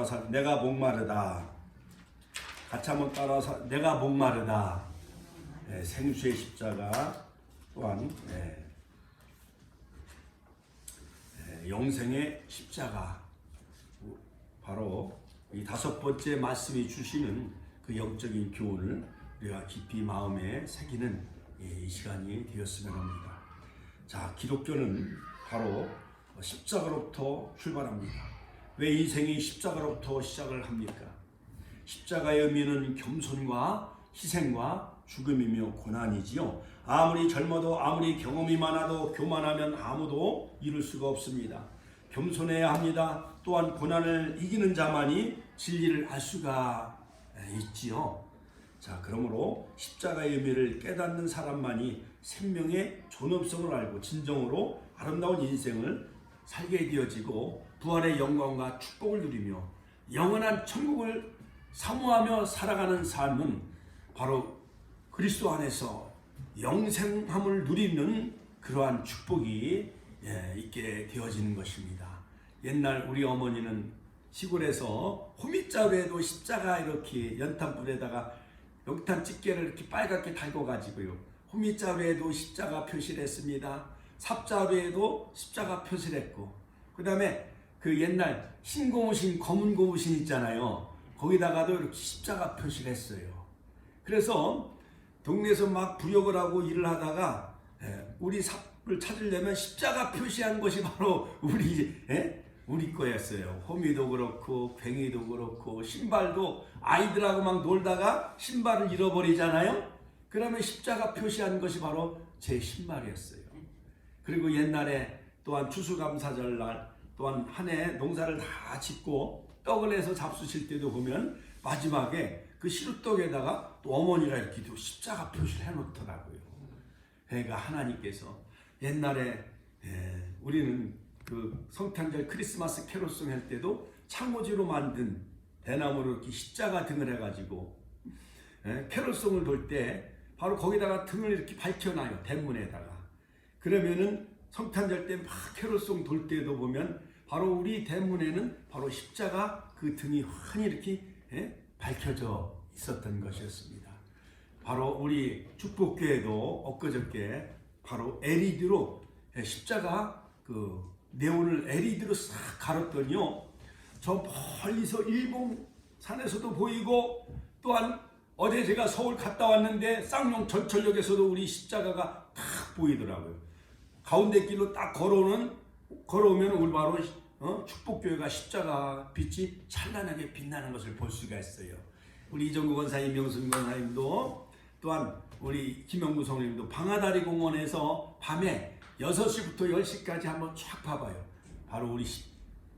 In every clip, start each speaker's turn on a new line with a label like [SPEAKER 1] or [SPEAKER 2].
[SPEAKER 1] 따라서 내가 목마르다. 같이 한번 따라서 내가 목마르다. 생수의 십자가 또한 영생의 십자가, 바로 이 다섯 번째 말씀이 주시는 그 영적인 교훈을 우리가 깊이 마음에 새기는 이 시간이 되었으면 합니다. 자, 기독교는 바로 십자가로부터 출발합니다. 왜 인생이 십자가로부터 시작을 합니까? 십자가의 의미는 겸손과 희생과 죽음이며 고난이지요. 아무리 젊어도 아무리 경험이 많아도 교만하면 아무도 이룰 수가 없습니다. 겸손해야 합니다. 또한 고난을 이기는 자만이 진리를 알 수가 있지요. 자, 그러므로 십자가의 의미를 깨닫는 사람만이 생명의 존엄성을 알고 진정으로 아름다운 인생을 살게 되어지고 부활의 영광과 축복을 누리며 영원한 천국을 사모하며 살아가는 삶은 바로 그리스도 안에서 영생함을 누리는 그러한 축복이 있게 되어지는 것입니다. 옛날 우리 어머니는 시골에서 호mit자루에도 십자가 이렇게 연탄불에다가 연탄 집게를 이렇게 빨갛게 달궈가지고요, 호mit자루에도 십자가 표시를 했습니다. 삽자루에도 십자가 표시를 했고, 그 다음에 그 옛날 흰 고무신, 검은 고무신 있잖아요. 거기다가도 이렇게 십자가 표시를 했어요. 그래서 동네에서 막 부역을 하고 일을 하다가 우리 삽을 찾으려면 십자가 표시한 것이 바로 우리 거였어요. 호미도 그렇고 괭이도 그렇고 신발도 아이들하고 막 놀다가 신발을 잃어버리잖아요. 그러면 십자가 표시한 것이 바로 제 신발이었어요. 그리고 옛날에 또한 추수감사절 날 또한 한 해 농사를 다 짓고 떡을 해서 잡수실 때도 보면 마지막에 그 시루떡에다가 또 어머니가 이렇게 십자가 표시를 해놓더라고요. 그러니까 하나님께서 옛날에 우리는 그 성탄절 크리스마스 캐롤송 할 때도 창호지로 만든 대나무로 이렇게 십자가 등을 해가지고 캐롤송을 돌 때 바로 거기다가 등을 이렇게 밝혀놔요. 대문에다가. 그러면은 성탄절 때 막 캐롤송 돌 때도 보면 바로 우리 대문에는 바로 십자가 그 등이 환히 이렇게 밝혀져 있었던 것이었습니다. 바로 우리 축복교회도 엊그저께 바로 LED로 십자가 그 네온을 LED로 싹 갈았더니요, 저 멀리서 일본 산에서도 보이고, 또한 어제 제가 서울 갔다 왔는데 쌍용 전철역에서도 우리 십자가가 딱 보이더라고요. 가운데 길로 딱 걸어오면 우리 바로 축복교회가 십자가 빛이 찬란하게 빛나는 것을 볼 수가 있어요. 우리 이정구 권사님, 명순 권사님도, 또한 우리 김영구 성님도 방아다리 공원에서 밤에 6시부터 10시까지 한번 쫙 봐봐요. 바로 우리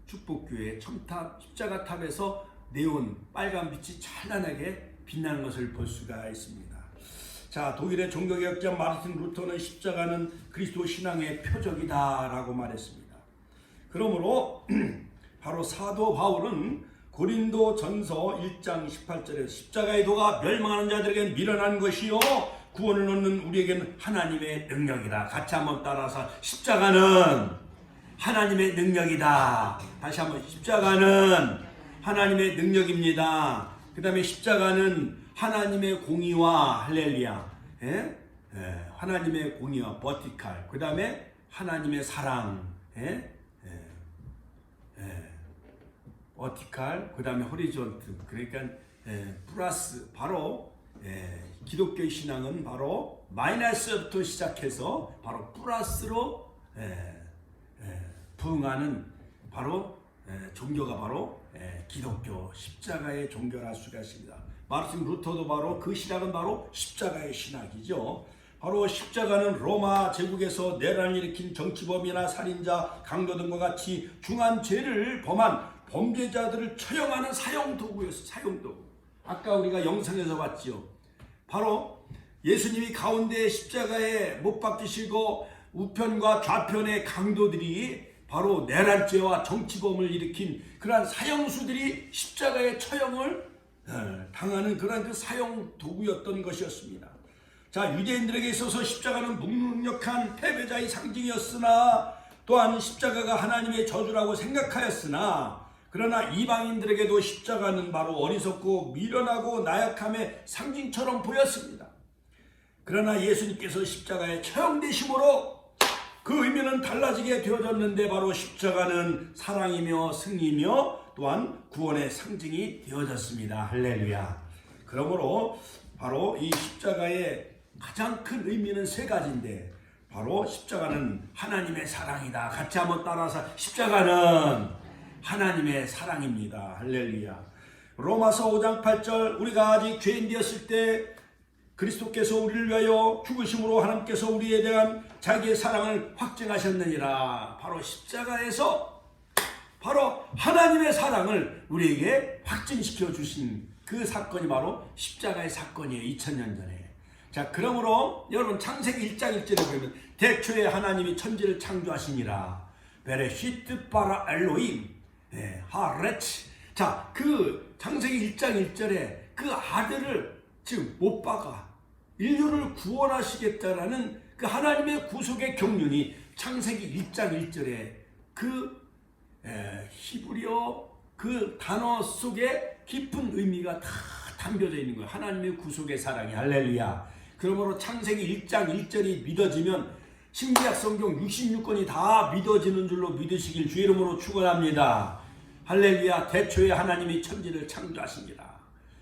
[SPEAKER 1] 축복교회 첨탑 십자가탑에서 네온 빨간 빛이 찬란하게 빛나는 것을 볼 수가 있습니다. 자, 독일의 종교개혁자 마르틴 루터는 십자가는 그리스도 신앙의 표적이다 라고 말했습니다. 그러므로 바로 사도 바울은 고린도 전서 1장 18절에 십자가의 도가 멸망하는 자들에게는 미련한 것이요 구원을 얻는 우리에게는 하나님의 능력이다. 같이 한번 따라서 십자가는 하나님의 능력이다. 다시 한번 십자가는 하나님의 능력입니다. 그 다음에 십자가는 하나님의 공의와 할렐루야, 하나님의 공의와 버티칼, 그 다음에 하나님의 사랑, 버티칼, 그 다음에 호리존트. 그러니까 플러스, 바로 기독교 신앙은 바로 마이너스부터 시작해서 바로 플러스로 부응하는 바로 종교가 바로 기독교 십자가의 종교라 수가 있습니다. 마르틴 루터도 바로 그 신학은 바로 십자가의 신학이죠. 바로 십자가는 로마 제국에서 내란을 일으킨 정치범이나 살인자, 강도 등과 같이 중한 죄를 범한 범죄자들을 처형하는 사형도구였어요. 사형도구. 아까 우리가 영상에서 봤지요. 바로 예수님이 가운데 십자가에 못 박히시고 우편과 좌편의 강도들이 바로 내란죄와 정치범을 일으킨 그러한 사형수들이 십자가의 처형을 당하는 그러한 그 사형도구였던 것이었습니다. 자, 유대인들에게 있어서 십자가는 무능력한 패배자의 상징이었으나, 또한 십자가가 하나님의 저주라고 생각하였으나, 그러나 이방인들에게도 십자가는 바로 어리석고 미련하고 나약함의 상징처럼 보였습니다. 그러나 예수님께서 십자가에 처형되심으로 그 의미는 달라지게 되어졌는데 바로 십자가는 사랑이며 승리며 또한 구원의 상징이 되어졌습니다. 할렐루야. 그러므로 바로 이 십자가의 가장 큰 의미는 세 가지인데 바로 십자가는 하나님의 사랑이다. 같이 한번 따라서 십자가는 하나님의 사랑입니다. 할렐루야. 로마서 5장 8절 우리가 아직 죄인 되었을 때 그리스도께서 우리를 위하여 죽으심으로 하나님께서 우리에 대한 자기의 사랑을 확증하셨느니라. 바로 십자가에서 바로 하나님의 사랑을 우리에게 확증시켜 주신 그 사건이 바로 십자가의 사건이에요. 2000년 전에. 자, 그러므로 여러분 창세기 1장 1절에 보면 대초에 하나님이 천지를 창조하시니라. 베레시트 바라 엘로임 하레츠. 자, 그 창세기 1장 1절에 그 아들을 지금 못 박아 인류를 구원하시겠다라는 그 하나님의 구속의 경륜이 창세기 1장 1절에 그 히브리어 그 단어 속에 깊은 의미가 다 담겨져 있는 거예요. 하나님의 구속의 사랑이. 할렐루야. 그러므로 창세기 1장 1절이 믿어지면 신구약 성경 66권이 다 믿어지는 줄로 믿으시길 주 이름으로 축원합니다. 할렐루야. 대초에 하나님이 천지를 창조하십니다.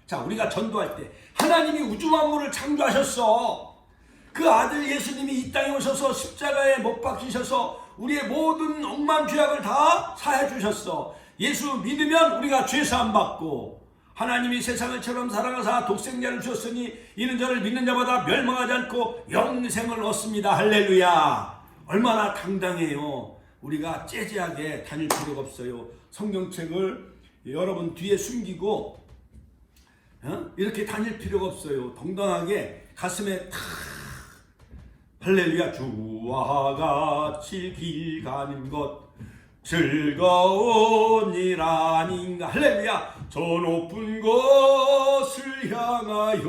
[SPEAKER 1] 자, 우리가 전도할 때 하나님이 우주 만물을 창조하셨어. 그 아들 예수님이 이 땅에 오셔서 십자가에 못 박히셔서 우리의 모든 억만 죄악을 다 사해 주셨어. 예수 믿으면 우리가 죄 사함 받고 하나님이 세상을 처럼 사랑하사 독생자를 주셨으니 이는 저를 믿는 자마다 멸망하지 않고 영생을 얻습니다. 할렐루야. 얼마나 당당해요. 우리가 째째하게 다닐 필요가 없어요. 성경책을 여러분 뒤에 숨기고 이렇게 다닐 필요가 없어요. 당당하게 가슴에 탁 할렐루야. 주와 같이 길 가는 것 즐거운 일 아닌가. 할렐루야. 저 높은 곳을 향하여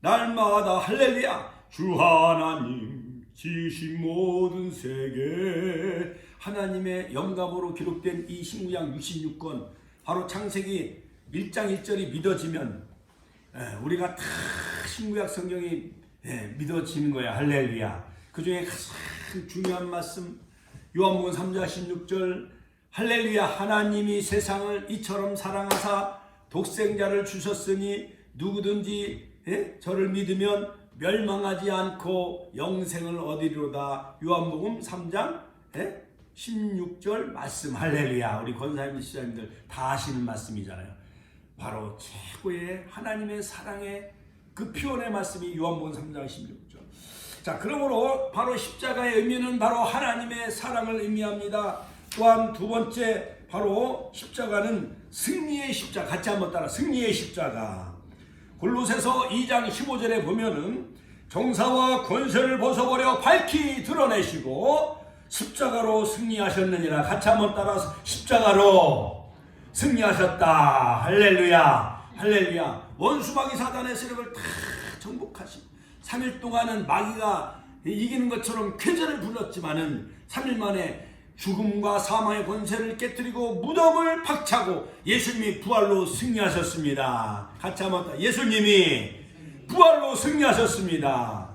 [SPEAKER 1] 날마다 할렐루야. 주 하나님 지으신 모든 세계. 하나님의 영감으로 기록된 이 신구약 66권 바로 창세기 1장 1절이 믿어지면 우리가 다 신구약 성경이 믿어지는 거야. 할렐루야. 그 중에 가장 중요한 말씀 요한복음 3장 16절 할렐루야. 하나님이 세상을 이처럼 사랑하사 독생자를 주셨으니 누구든지 저를 믿으면 멸망하지 않고 영생을 얻으리로다. 요한복음 3장 16절 말씀. 할렐루야. 우리 권사님 시장님들 다 아시는 말씀이잖아요. 바로 최고의 하나님의 사랑의 그 표현의 말씀이 요한복음 3장 16절. 자, 그러므로 바로 십자가의 의미는 바로 하나님의 사랑을 의미합니다. 또한 두 번째 바로 십자가는 승리의 십자가. 같이 한번 따라 승리의 십자가. 골로새서 2장 15절에 보면은 정사와 권세를 벗어버려 밝히 드러내시고 십자가로 승리하셨느니라. 같이 한번 따라서 십자가로 승리하셨다. 할렐루야. 할렐루야. 원수마귀 사단의 세력을 다 정복하시고 3일 동안은 마귀가 이기는 것처럼 쾌재를 불렀지만은 3일 만에 죽음과 사망의 권세를 깨뜨리고 무덤을 박차고 예수님이 부활로 승리하셨습니다. 같이 한번 예수님이 부활로 승리하셨습니다.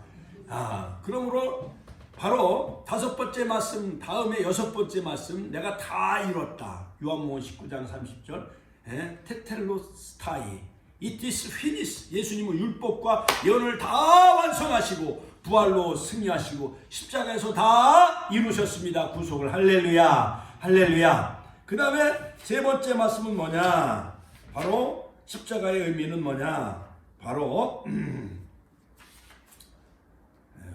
[SPEAKER 1] 그러므로 바로 다섯 번째 말씀 다음에 여섯 번째 말씀 내가 다 이뤘다. 요한복음 19장 30절 테텔로스타이 It is finished. 예수님은 율법과 예언을 다 완성하시고 부활로 승리하시고 십자가에서 다 이루셨습니다. 구속을. 할렐루야. 할렐루야. 그 다음에 세 번째 말씀은 뭐냐? 바로 십자가의 의미는 뭐냐? 바로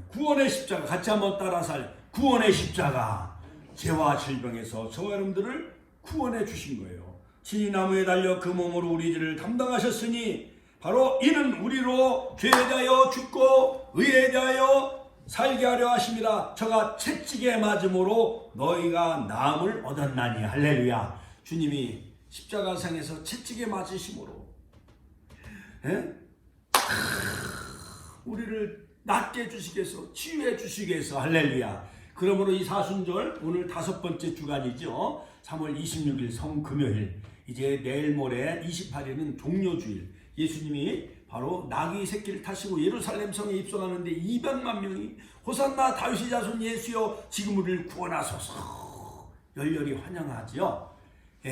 [SPEAKER 1] 구원의 십자가. 같이 한번 따라서 구원의 십자가. 죄와 질병에서 저와 여러분들을 구원해 주신 거예요. 친히 나무에 달려 그 몸으로 우리 죄를 담당하셨으니 바로 이는 우리로 죄에 대하여 죽고 의에 대하여 살게 하려 하심이라. 저가 채찍에 맞음으로 너희가 나음을 얻었나니. 할렐루야. 주님이 십자가상에서 채찍에 맞으심으로 우리를 낫게 해주시기 위해서 치유해 주시기 위해서. 할렐루야. 그러므로 이 사순절 오늘 5번째 주간이죠. 3월 26일 성금요일, 이제 내일 모레 28일은 종료주일, 예수님이 바로 나귀 새끼를 타시고 예루살렘 성에 입성하는데 200만 명이 호산나 다윗의 자손 예수여 지금 우리를 구원하소서 열렬히 환영하지요.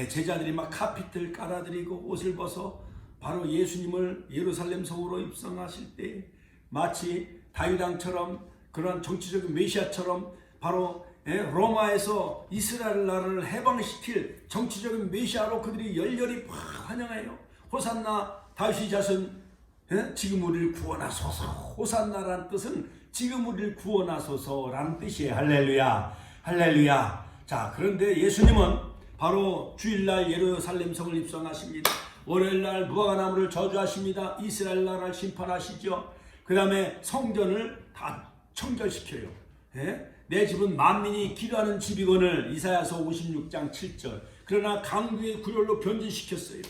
[SPEAKER 1] 제자들이 막 카피트를 깔아드리고 옷을 벗어 바로 예수님을 예루살렘 성으로 입성하실 때 마치 다윗 왕처럼 그런 정치적인 메시아처럼 바로 로마에서 이스라엘 나라를 해방시킬 정치적인 메시아로 그들이 열렬히 환영해요. 호산나 다윗의 자손 지금 우리를 구원하소서. 호산나라는 뜻은 지금 우리를 구원하소서라는 뜻이에요. 할렐루야, 할렐루야. 자, 그런데 예수님은 바로 주일날 예루살렘 성을 입성하십니다. 월요일날 무화과나무를 저주하십니다. 이스라엘 나라를 심판하시죠. 그 다음에 성전을 다 청결시켜요. 내 집은 만민이 기도하는 집이거늘, 이사야서 56장 7절. 그러나 강도의 굴혈로 변질시켰어요.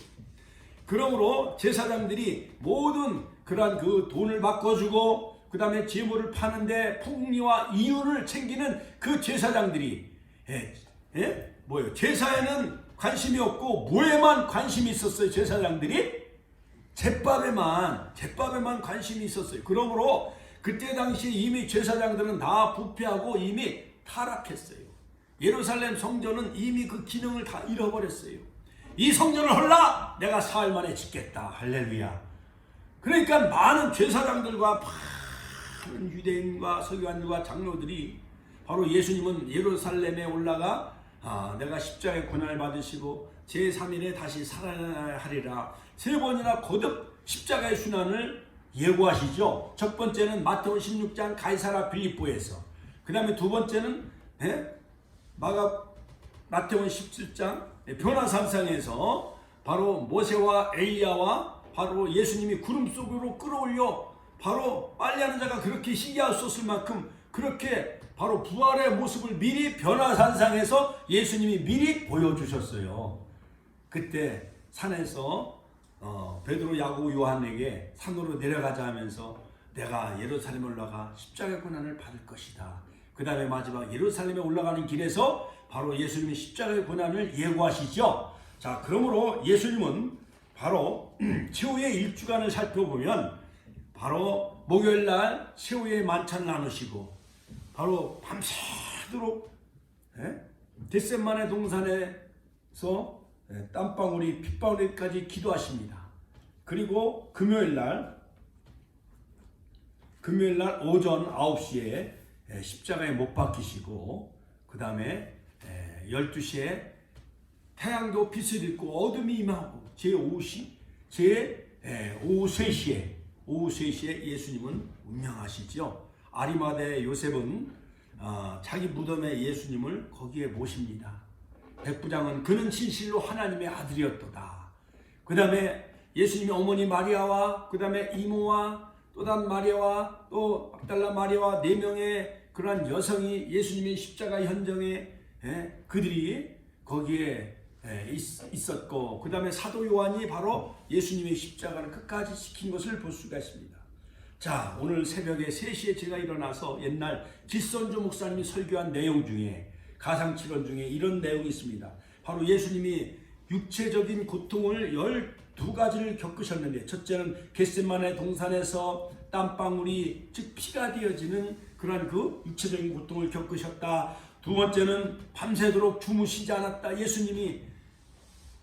[SPEAKER 1] 그러므로 제사장들이 모든 그러한 그 돈을 바꿔주고 그 다음에 재물을 파는데 풍리와 이윤을 챙기는 그 제사장들이 뭐예요? 제사에는 관심이 없고 뭐에만 관심이 있었어요. 제사장들이 제밥에만 관심이 있었어요. 그러므로 그때 당시 이미 제사장들은 다 부패하고 이미 타락했어요. 예루살렘 성전은 이미 그 기능을 다 잃어버렸어요. 이 성전을 헐라 내가 사흘 만에 짓겠다. 할렐루야. 그러니까 많은 제사장들과 많은 유대인과 서기관들과 장로들이 바로 예수님은 예루살렘에 올라가 내가 십자가의 고난을 받으시고 제3일에 다시 살아나리라 3번이나 거듭 십자가의 순환을 예고하시죠. 첫 번째는 마태복음 16장 가이사랴 빌립보에서, 그 다음에 두 번째는 마태복음 17장 변화산상에서 바로 모세와 엘리야와 바로 예수님이 구름 속으로 끌어올려 바로 빨래하는 자가 그렇게 신기할 수 없을 만큼 그렇게 바로 부활의 모습을 미리 변화산상에서 예수님이 미리 보여주셨어요. 그때 산에서 베드로, 야고보, 요한에게 산으로 내려가자 하면서 내가 예루살렘에 올라가 십자가의 고난을 받을 것이다. 그 다음에 마지막 예루살렘에 올라가는 길에서 바로 예수님이 십자가의 고난을 예고하시죠. 자, 그러므로 예수님은 바로 최후의 일주간을 살펴보면 바로 목요일날 최후의 만찬을 나누시고 바로 밤새도록 겟세마네 동산에서 땀방울이 핏방울까지 기도하십니다. 그리고 금요일날 오전 9시에 십자가에 못 박히시고 그 다음에 12시에 태양도 빛을 잃고 어둠이 임하고 오후 3시에 예수님은 운명하시죠. 아리마대 요셉은 자기 무덤에 예수님을 거기에 모십니다. 백부장은 그는 진실로 하나님의 아들이었도다. 그 다음에 예수님의 어머니 마리아와 그 다음에 이모와 또 다른 마리아와 또 막달라 마리아와 4명의 그러한 여성이 예수님의 십자가 현장에 그들이 거기에 있었고 그 다음에 사도 요한이 바로 예수님의 십자가를 끝까지 지킨 것을 볼 수가 있습니다. 자, 오늘 새벽에 3시에 제가 일어나서 옛날 길선조 목사님이 설교한 내용 중에 가상칠언 중에 이런 내용이 있습니다. 바로 예수님이 육체적인 고통을 12가지를 겪으셨는데 첫째는 겟세마네 동산에서 땀방울이 즉 피가 되어지는 그런 그 육체적인 고통을 겪으셨다. 두 번째는 밤새도록 주무시지 않았다. 예수님이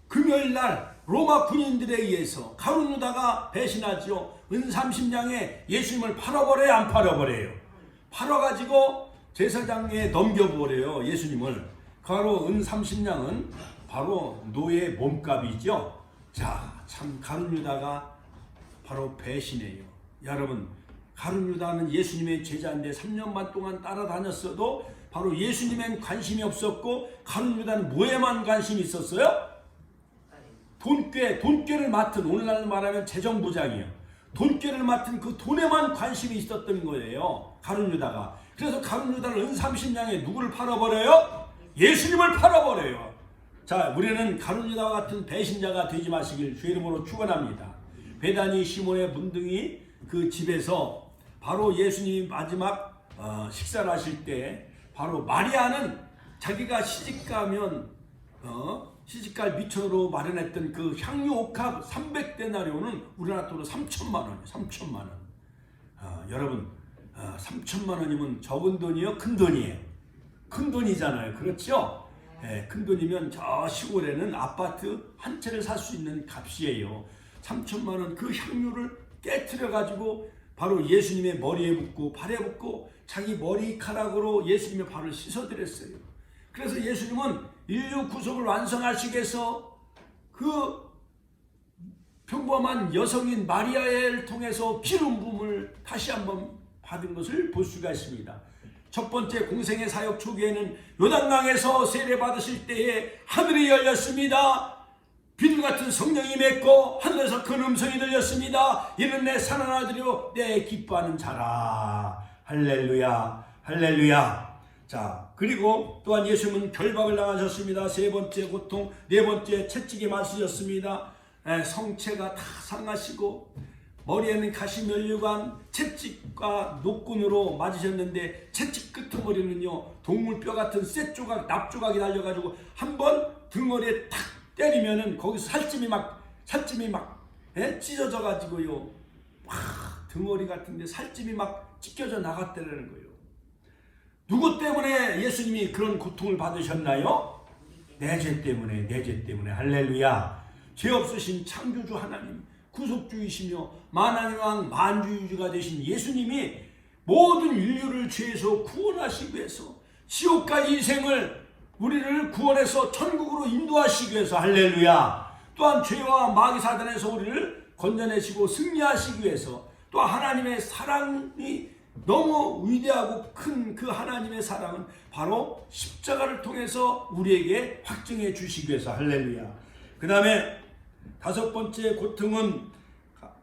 [SPEAKER 1] 금요일날 로마 군인들에 의해서 가룟 유다가 배신하죠. 은 30냥에 예수님을 팔아버려요, 안 팔아버려요? 팔아가지고 제사장에 넘겨버려요, 예수님을. 바로 은 30냥은 바로 노예의 몸값이죠. 자, 참 가룟 유다가 바로 배신해요. 여러분, 가룟 유다는 예수님의 제자인데 3년 반 동안 따라다녔어도 바로 예수님엔 관심이 없었고 가룟 유다는 뭐에만 관심이 있었어요? 돈꾀를 맡은, 오늘날 말하면 재정부장이요. 돈꾀를 맡은 그 돈에만 관심이 있었던 거예요, 가룟 유다가. 그래서 가룟 유다는 은 30냥에 누구를 팔아버려요? 예수님을 팔아버려요. 자, 우리는 가룟 유다와 같은 배신자가 되지 마시길 주의 이름으로 축원합니다. 베다니 시몬의 문둥이 그 집에서 바로 예수님이 마지막 식사를 하실 때 바로 마리아는 자기가 시집가면 시집갈 미천으로 마련했던 그 향유 옥합 300데나리온은 우리나라 돈으로 3천만 원이에요. 3천만 원. 여러분 3천만 원이면 적은 돈이요? 큰 돈이에요? 큰 돈이잖아요. 그렇죠? 네, 큰 돈이면 저 시골에는 아파트 한 채를 살 수 있는 값이에요. 3천만 원 그 향유를 깨트려 가지고 바로 예수님의 머리에 붓고 발에 붓고 자기 머리카락으로 예수님의 발을 씻어드렸어요. 그래서 예수님은 인류 구속을 완성하시기 위해서 그 평범한 여성인 마리아를 통해서 기름 부음을 다시 한번 받은 것을 볼 수가 있습니다. 첫 번째 공생의 사역 초기에는 요단강에서 세례 받으실 때에 하늘이 열렸습니다. 비둘 같은 성령이 맺고 하늘에서 큰 음성이 들렸습니다. 이는 내 사랑하는 아들이요 내 기뻐하는 자라. 할렐루야 할렐루야. 자, 그리고 또한 예수님은 결박을 당하셨습니다. 세 번째 고통, 네 번째 채찍에 맞으셨습니다. 성체가 다 상하시고 머리에는 가시면류관, 채찍과 노끈으로 맞으셨는데 채찍 끄트머리는요 동물뼈 같은 쇠조각, 납조각이 달려가지고 한번 등머리에 탁 때리면은 거기서 살찜이 막 찢어져 가지고요 등머리 같은데 살찜이 막 찢겨져 나갔다는 거예요. 누구 때문에 예수님이 그런 고통을 받으셨나요? 내 죄 때문에, 내 죄 때문에. 할렐루야. 죄 없으신 창조주 하나님, 구속주이시며 만왕의 왕 만주유주가 되신 예수님이 모든 인류를 죄에서 구원하시기 위해서 지옥까지 인생을 우리를 구원해서 천국으로 인도하시기 위해서 할렐루야. 또한 죄와 마귀 사단에서 우리를 건져내시고 승리하시기 위해서 또 하나님의 사랑이 너무 위대하고 큰 그 하나님의 사랑은 바로 십자가를 통해서 우리에게 확증해 주시기 위해서 할렐루야. 그 다음에 다섯 번째 고통은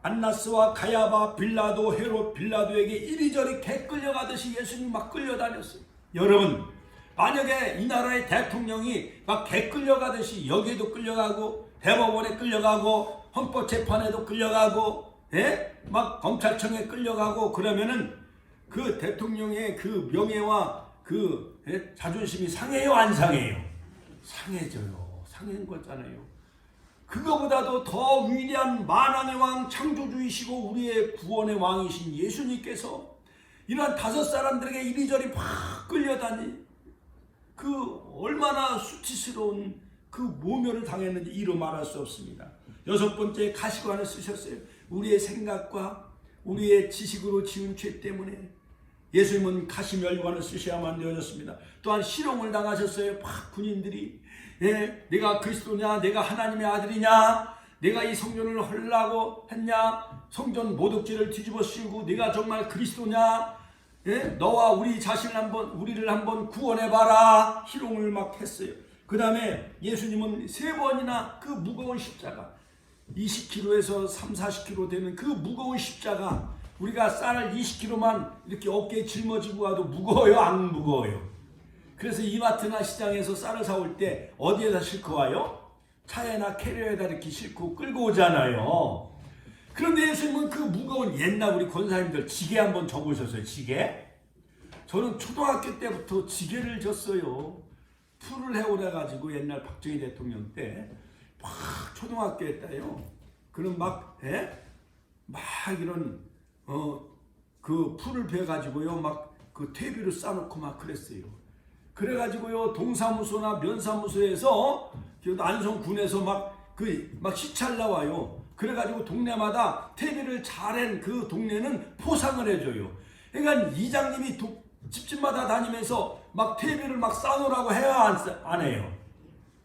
[SPEAKER 1] 안나스와 가야바, 빌라도, 헤롯, 빌라도에게 이리저리 개 끌려가듯이 예수님이 막 끌려다녔어요. 여러분 만약에 이 나라의 대통령이 막 개 끌려가듯이 여기에도 끌려가고 대법원에 끌려가고 헌법재판에도 끌려가고 막 검찰청에 끌려가고 그러면은 그 대통령의 그 명예와 그 자존심이 상해요 안 상해요? 상해져요. 상한 거잖아요. 그거보다도 더 위대한 만왕의 왕 창조주이시고 우리의 구원의 왕이신 예수님께서 이러한 다섯 사람들에게 이리저리 막 끌려다니 그 얼마나 수치스러운 그 모멸을 당했는지 이루 말할 수 없습니다. 여섯 번째 가시관을 쓰셨어요. 우리의 생각과 우리의 지식으로 지은 죄 때문에 예수님은 가시멸관을 쓰셔야만 되어졌습니다. 또한 실형을 당하셨어요. 막 군인들이 내가 그리스도냐, 내가 하나님의 아들이냐, 내가 이 성전을 헐라고 했냐, 성전 모독죄를 뒤집어 씌우고 내가 정말 그리스도냐, 너와 우리 자신을 우리를 한번 구원해봐라 희롱을 막 했어요. 그 다음에 예수님은 세 번이나 그 무거운 십자가 20kg에서 3, 40kg 되는 그 무거운 십자가 우리가 쌀 20kg만 이렇게 어깨에 짊어지고 가도 무거워요? 안 무거워요? 그래서 이마트나 시장에서 쌀을 사올 때 어디에다 싣고 와요? 차에나 캐리어에다 이렇게 싣고 끌고 오잖아요. 그런데 예수님은 그 무거운 옛날 우리 권사님들 지게 한번 져보셨어요? 지게? 저는 초등학교 때부터 지게를 졌어요. 풀을 해오래가지고 옛날 박정희 대통령 때 막 초등학교에 따요. 그럼 막 이런 그 풀을 베가지고요 막 그 퇴비를 싸놓고 막 그랬어요. 그래가지고요 동사무소나 면사무소에서 안성군에서 막 시찰 나와요. 그래가지고 동네마다 퇴비를 잘한 그 동네는 포상을 해줘요. 그러니까 이장님이 집집마다 다니면서 막 퇴비를 막 싸놓으라고 해야 안 해요?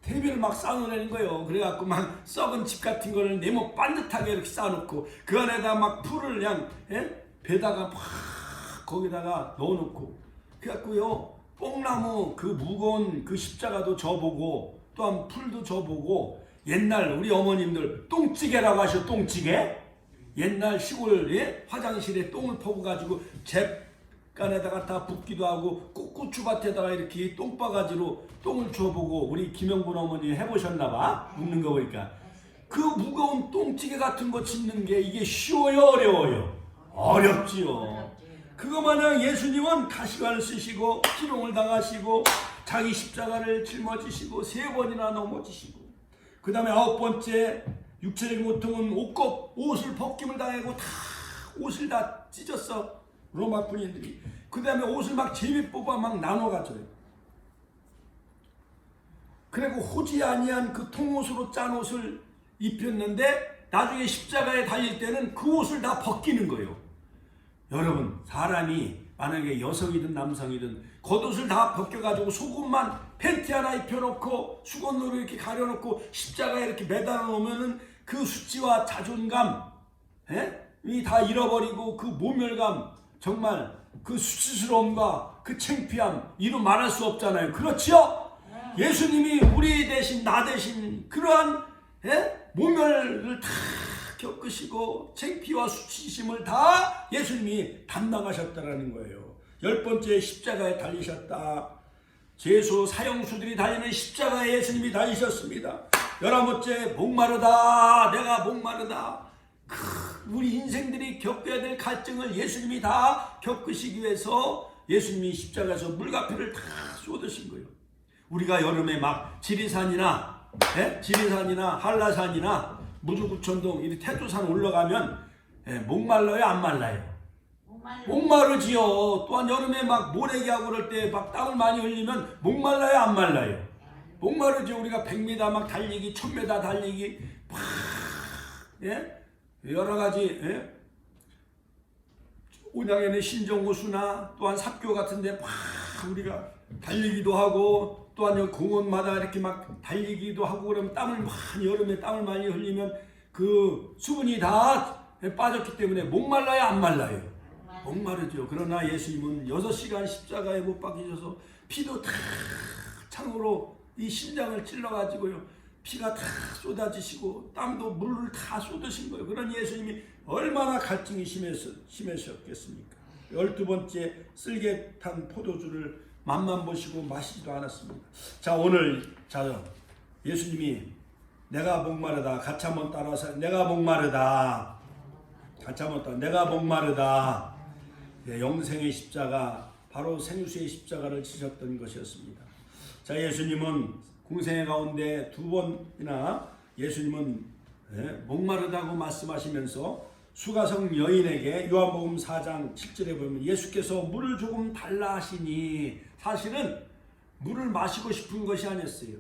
[SPEAKER 1] 퇴비를 막 쌓아놓는 거예요. 그래갖고 막 썩은 집 같은 거를 네모 반듯하게 이렇게 쌓아놓고 그 안에다 막 풀을 그냥 배다가 막 거기다가 넣어놓고 그래갖고요 뽕나무 그 무거운 그 십자가도 져보고 또한 풀도 져보고 옛날 우리 어머님들 똥찌개라고 하셔. 똥찌개? 옛날 시골 화장실에 똥을 퍼고가지고 잽간에다가 다 붓기도 하고 고추밭에다가 이렇게 똥바가지로 똥을 줘보고 우리 김영분 어머니 해보셨나봐. 묻는 거 보니까 그 무거운 똥찌개 같은 거 짓는 게 이게 쉬워요 어려워요? 어렵지요. 그거 마냥 예수님은 가시관을 쓰시고 희롱을 당하시고 자기 십자가를 짊어지시고 3번이나 넘어지시고, 그 다음에 9번째 육체적인 고통은 옷을 벗김을 당하고 다 옷을 다 찢었어, 로마 군인들이. 그 다음에 옷을 막 제비 뽑아 막 나눠 가져요. 그리고 호지 아니한 그 통옷으로 짠 옷을 입혔는데 나중에 십자가에 달릴 때는 그 옷을 다 벗기는 거예요. 여러분, 사람이 만약에 여성이든 남성이든 겉옷을 다 벗겨가지고 속옷만 팬티 하나 입혀놓고 수건으로 이렇게 가려놓고 십자가에 이렇게 매달아 놓으면은 그 수치와 자존감, 이 다 잃어버리고 그 모멸감, 정말 그 수치스러움과 그 창피함, 이루 말할 수 없잖아요. 그렇지요? 예수님이 우리 대신, 나 대신 그러한 모멸을 다 겪으시고 창피와 수치심을 다 예수님이 담당하셨다라는 거예요. 10번째 십자가에 달리셨다. 죄수 사형수들이 달리는 십자가에 예수님이 달리셨습니다. 11번째 목마르다, 내가 목마르다. 우리 인생들이 겪어야 될 갈증을 예수님이 다 겪으시기 위해서 예수님이 십자가에서 물가피를 다 쏟으신 거예요. 우리가 여름에 막 지리산이나 한라산이나 무주구천동 이 태조산 올라가면 목말라요, 안 말라요? 목마르지요. 또한 여름에 막 모래기하고 그럴 때 막 땀을 많이 흘리면 목말라요, 안 말라요? 목마르죠. 우리가 100m 막 달리기, 1000m 달리기 막 여러 가지 온양에는 신정호수나 또한 삽교 같은데 막 우리가 달리기도 하고, 또한 여기 공원마다 이렇게 막 달리기도 하고 그러면 여름에 땀을 많이 흘리면 그 수분이 다 빠졌기 때문에 목말라요, 안 말라요? 목마르죠. 그러나 예수님은 6시간 십자가에 못 박히셔서 피도 다 창으로 이 심장을 찔러가지고요, 피가 다 쏟아지시고 땀도 물을 다 쏟으신 거예요. 그런 예수님이 얼마나 갈증이 심하셨겠습니까? 12번째 쓸개 탄 포도주를 맛만 보시고 마시지도 않았습니다. 자, 오늘 예수님이 내가 목마르다, 같이 한번 따라서 내가 목마르다, 같이 한번 따라 내가 목마르다. 영생의 십자가, 바로 생수의 십자가를 지셨던 것이었습니다. 자, 예수님은 공생의 가운데 2번이나 예수님은 목마르다고 말씀하시면서 수가성 여인에게 요한복음 4장 7절에 보면 예수께서 물을 조금 달라 하시니, 사실은 물을 마시고 싶은 것이 아니었어요.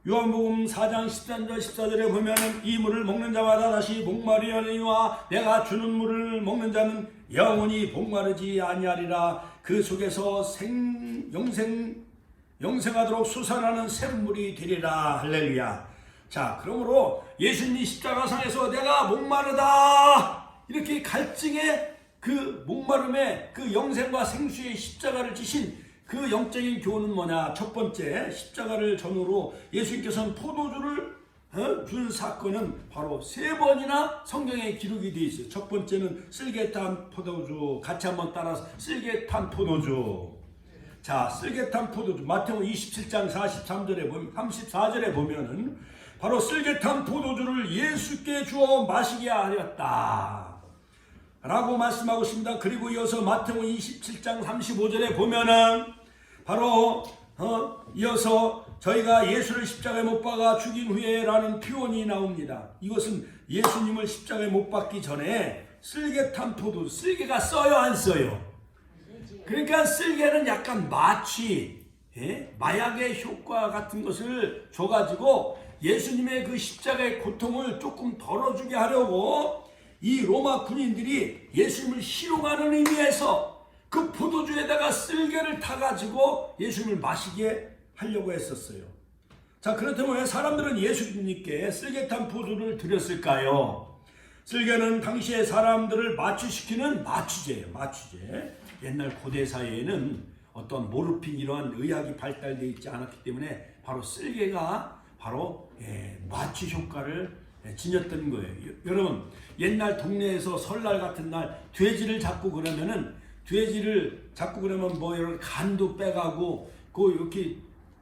[SPEAKER 1] 요한복음 4장 13절 14절에 보면 이 물을 먹는 자마다 다시 목마르려니와 내가 주는 물을 먹는 자는 영원히 목마르지 아니하리라. 그 속에서 영생하도록 솟아나는 샘물이 되리라. 할렐루야. 자, 그러므로 예수님이 십자가상에서 내가 목마르다, 이렇게 갈증의 그 목마름에 그 영생과 생수의 십자가를 지신 그 영적인 교훈은 뭐냐? 첫 번째, 십자가를 전후로 예수님께서는 포도주를 준 사건은 바로 3번이나 성경에 기록이 되어 있어요. 첫 번째는 쓸개탄 포도주, 같이 한번 따라서 쓸개탄 포도주. 자, 쓸개탄 포도주, 마태복음 27장 34절에 보면은 바로 쓸개탄 포도주를 예수께 주어 마시게 하였다 라고 말씀하고 있습니다. 그리고 이어서 마태복음 27장 35절에 보면은 바로 이어서 저희가 예수를 십자가에 못 박아 죽인 후에 라는 표현이 나옵니다. 이것은 예수님을 십자가에 못 박기 전에 쓸개탄 포도주, 쓸개가 써요, 안 써요? 그러니까 쓸개는 약간 마취, 마약의 효과 같은 것을 줘가지고 예수님의 그 십자가의 고통을 조금 덜어주게 하려고 이 로마 군인들이 예수님을 희롱하는 의미에서 그 포도주에다가 쓸개를 타가지고 예수님을 마시게 하려고 했었어요. 자, 그렇다면 왜 사람들은 예수님께 쓸개탄 포도를 드렸을까요? 쓸개는 당시에 사람들을 마취시키는 마취제예요. 마취제. 옛날 고대 사회에는 어떤 모르핀 이러한 의학이 발달되어 있지 않았기 때문에 바로 쓸개가 바로 마취 효과를 지녔던 거예요. 여러분, 옛날 동네에서 설날 같은 날 돼지를 잡고 그러면 뭐 이런 간도 빼가고 그 이렇게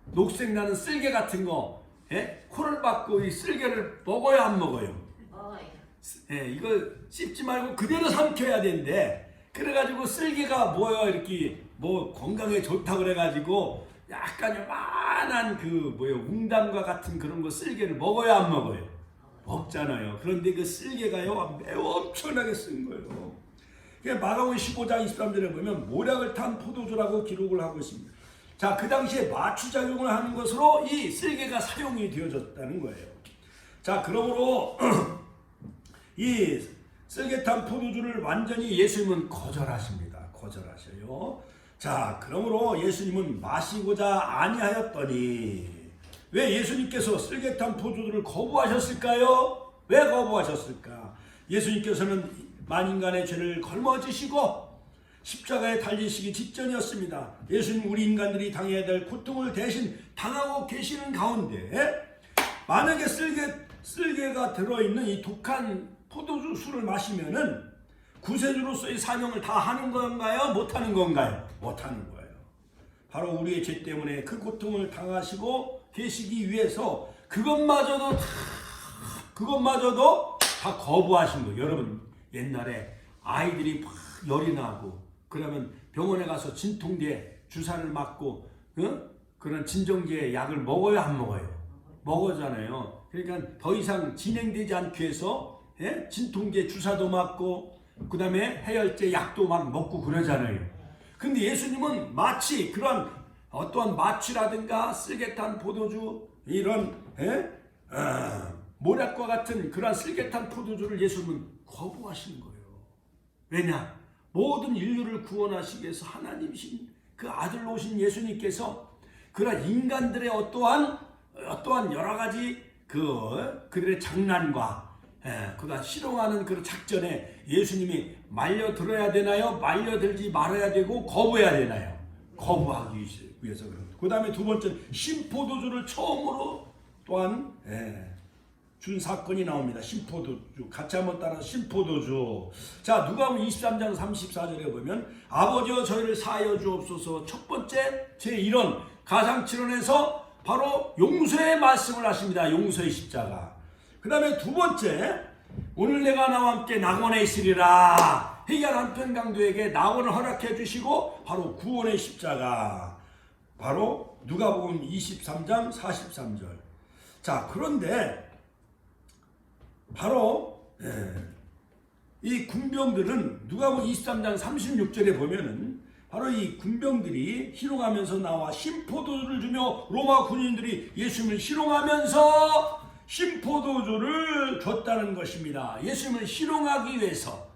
[SPEAKER 1] 녹색 나는 쓸개 같은 거, 코를 박고 이 쓸개를 먹어야 안 먹어요? 먹어요. 이거 씹지 말고 그대로 삼켜야 되는데 그래가지고 쓸개가 뭐야 이렇게 뭐 건강에 좋다 그래가지고 약간 요만한 그 뭐요 웅담과 같은 그런 거 쓸개를 먹어요 안 먹어요? 먹잖아요. 그런데 그 쓸개가요 매우 엄청나게 쓴 거예요. 마가복음 15장 23절에 보면 모략을 탄 포도주라고 기록을 하고 있습니다. 자, 그 당시에 마취작용을 하는 것으로 이 쓸개가 사용이 되어졌다는 거예요. 자, 그러므로 이 쓸개탄 포도주를 완전히 예수님은 거절하십니다. 거절하셔요. 자, 그러므로 예수님은 마시고자 아니하였더니 왜 예수님께서 쓸개탄 포도주를 거부하셨을까요? 왜 거부하셨을까? 예수님께서는 만인간의 죄를 걸머지시고 십자가에 달리시기 직전이었습니다. 예수님 우리 인간들이 당해야 될 고통을 대신 당하고 계시는 가운데 만약에 쓸개가 들어있는 이 독한 포도주 술을 마시면은 구세주로서의 사명을 다 하는 건가요? 못하는 건가요? 못하는 거예요. 바로 우리의 죄 때문에 그 고통을 당하시고 계시기 위해서 그것마저도 다 거부하신 거예요. 여러분 옛날에 아이들이 막 열이 나고 그러면 병원에 가서 진통제 주사를 맞고 그런 진정제 약을 먹어요 안 먹어요? 먹었잖아요. 그러니까 더 이상 진행되지 않기 위해서 진통제 주사도 맞고 그 다음에 해열제 약도 막 먹고 그러잖아요. 근데 예수님은 마치 그런 어떠한 마취라든가 쓸개탄 포도주 이런 모략과 같은 그런 쓸개탄 포도주를 예수님은 거부하시는 거예요. 왜냐? 모든 인류를 구원하시기 위해서 하나님이신 그 아들로 오신 예수님께서 그런 인간들의 어떠한 여러 가지 그들의 장난과 그가 실용하는 그런 작전에 예수님이 말려들어야 되나요? 말려들지 말아야 되고 거부해야 되나요? 거부하기 위해서 그럽니다. 그 다음에 두 번째 신포도주를 처음으로 또한 준 사건이 나옵니다. 신포도주. 같이 한번 따라서 신포도주. 자, 누가복음 23장 34절에 보면 아버지여 저희를 사하여 주옵소서. 첫 번째 제1원 가상칠언에서 바로 용서의 말씀을 하십니다. 용서의 십자가. 그 다음에 두 번째 오늘 내가 나와 함께 낙원에 있으리라. 해결 한편 강도에게 낙원을 허락해 주시고 바로 구원의 십자가. 바로 누가복음 23장 43절. 자, 그런데 바로 이 군병들은 누가복음 23장 36절에 보면은 바로 이 군병들이 희롱하면서 나와 신포도주를 주며 로마 군인들이 예수님을 희롱하면서 신포도주를 줬다는 것입니다. 예수님을 희롱하기 위해서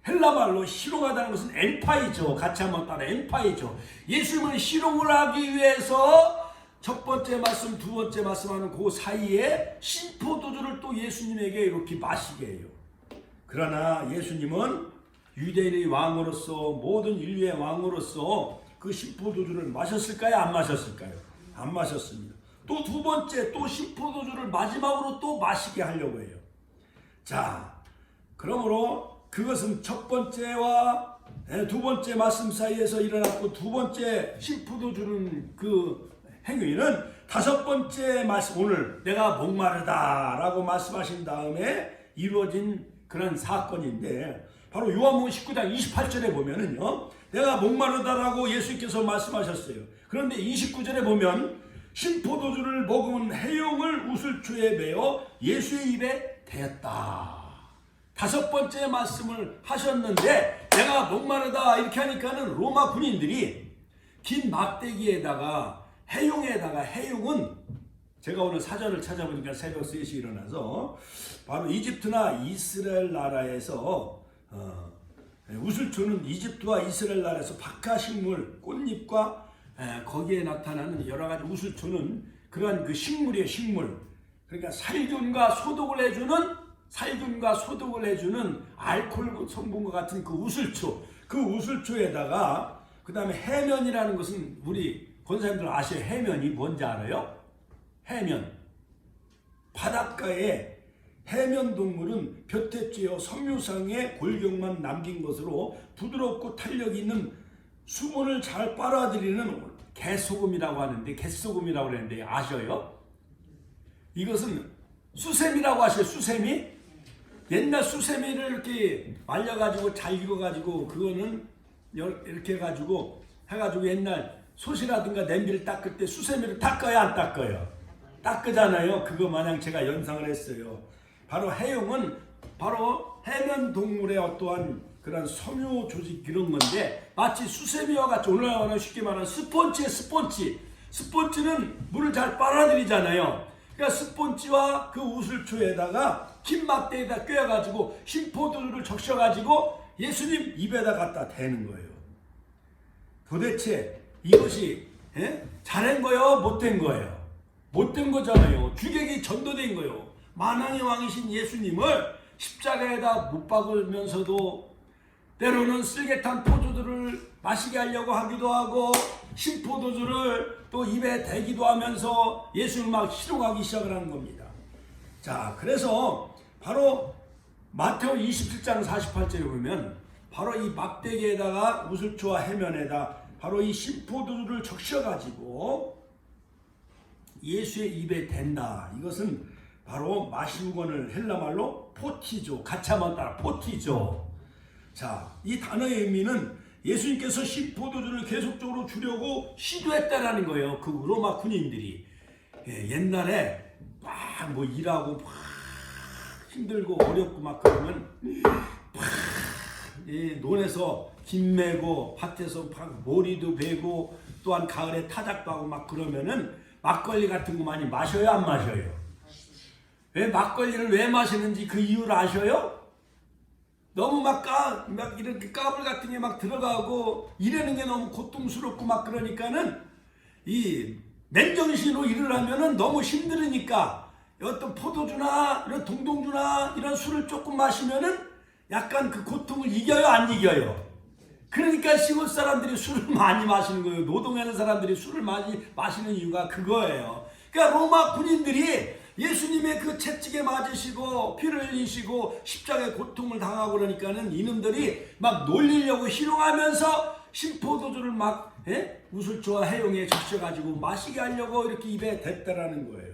[SPEAKER 1] 헬라말로 희롱하다는 것은 엔파이죠. 같이 한번 따라 엔파이죠. 예수님을 희롱을 하기 위해서 첫 번째 말씀, 두 번째 말씀하는 그 사이에 신포도주를 또 예수님에게 이렇게 마시게 해요. 그러나 예수님은 유대인의 왕으로서 모든 인류의 왕으로서 그 신포도주를 마셨을까요? 안 마셨을까요? 안 마셨습니다. 또 두 번째 또 신포도주를 마지막으로 또 마시게 하려고 해요. 자, 그러므로 그것은 첫 번째와 두 번째 말씀 사이에서 일어났고 두 번째 신포도주는 그 행위는 다섯 번째 말씀 오늘 내가 목마르다라고 말씀하신 다음에 이루어진 그런 사건인데 바로 요한복음 19장 28절에 보면은요 내가 목마르다라고 예수님께서 말씀하셨어요. 그런데 29절에 보면 신포도주를 머금은 해용을 우슬초에 매어 예수의 입에 대었다. 다섯 번째 말씀을 하셨는데 내가 목마르다 이렇게 하니까는 로마 군인들이 긴 막대기에다가 해용은 제가 오늘 사전을 찾아보니까 새벽 3시에 일어나서 바로 이집트나 이스라엘 나라에서 우슬초는 이집트와 이스라엘 나라에서 박하식물 꽃잎과 거기에 나타나는 여러 가지 우슬초는 그러한 그 식물이에요. 식물. 그러니까 살균과 소독을 해주는 알코올 성분과 같은 그 우슬초. 그 우슬초에다가 그 다음에 해면이라는 것은 우리 권사님들 아셔요? 해면이 뭔지 알아요? 해면. 바닷가에 해면 동물은 볕에 섬유상의 골격만 남긴 것으로 부드럽고 탄력 있는 수분을 잘 빨아들이는 개소금이라고 하는데 개소금이라고 그러는데 아셔요? 이것은 수세미라고 하셔요. 수세미? 옛날 수세미를 이렇게 말려가지고 잘 익어가지고 그거는 이렇게 해가지고 옛날 솥이라든가 냄비를 닦을 때 수세미를 닦아요, 안 닦아요? 닦으잖아요. 그거 마냥 제가 연상을 했어요. 바로 해용은 바로 해면 동물의 어떠한 그런 섬유 조직 이런 건데 마치 수세미와 같이 오늘날로 쉽게 말하는 스펀지의 스펀지는 물을 잘 빨아들이잖아요. 그러니까 스펀지와 그 우슬초에다가 긴 막대에다 꿰어가지고 심포도주를 적셔가지고 예수님 입에다 갖다 대는 거예요. 도대체 이것이 잘한 거예요? 못된 거예요? 못된 거잖아요. 주객이 전도된 거예요. 만왕의 왕이신 예수님을 십자가에다 못 박으면서도 때로는 쓸개탄 포도주를 마시게 하려고 하기도 하고 신포도주를 또 입에 대기도 하면서 예수를 막 희롱하기 시작을 하는 겁니다. 자, 그래서 바로 마태오 27장 48절에 보면 바로 이 막대기에다가 우슬초와 해면에다 바로 이 신포도주를 적셔가지고 예수의 입에 댄다. 이것은 바로 마시우건을 헬라말로 포티조, 같이 한번 따라 포티조. 자, 이 단어의 의미는 예수님께서 신포도주를 계속적으로 주려고 시도했다라는 거예요. 그 로마 군인들이 옛날에 막 뭐 일하고 막 힘들고 어렵고 막 그러면 막 논에서 김 메고 밭에서 모리도 베고 또한 가을에 타작도 하고 막 그러면은 막걸리 같은 거 많이 마셔요, 안 마셔요? 왜 막걸리를 왜 마시는지 그 이유를 아셔요? 너무 막 이렇게 까불 같은 게 막 들어가고 이러는 게 너무 고통스럽고 막 그러니까는 이 맨정신으로 일을 하면은 너무 힘들으니까 어떤 포도주나 이런 동동주나 이런 술을 조금 마시면은 약간 그 고통을 이겨요, 안 이겨요? 그러니까 시골 사람들이 술을 많이 마시는 거예요. 노동하는 사람들이 술을 많이 마시는 이유가 그거예요. 그러니까 로마 군인들이 예수님의 그 채찍에 맞으시고 피를 흘리시고 십자가의 고통을 당하고 그러니까는 이놈들이 막 놀리려고 희롱하면서 신포도주를 막 우슬초와 해용에 적셔가지고 마시게 하려고 이렇게 입에 댔다라는 거예요.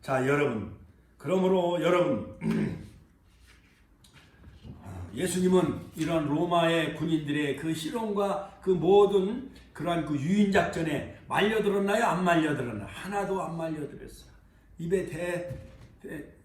[SPEAKER 1] 자, 여러분, 그러므로 여러분 예수님은 이런 로마의 군인들의 그 희롱과 그 모든 그러한 그 유인작전에 말려들었나요? 안 말려들었나요? 하나도 안 말려들었어요. 입에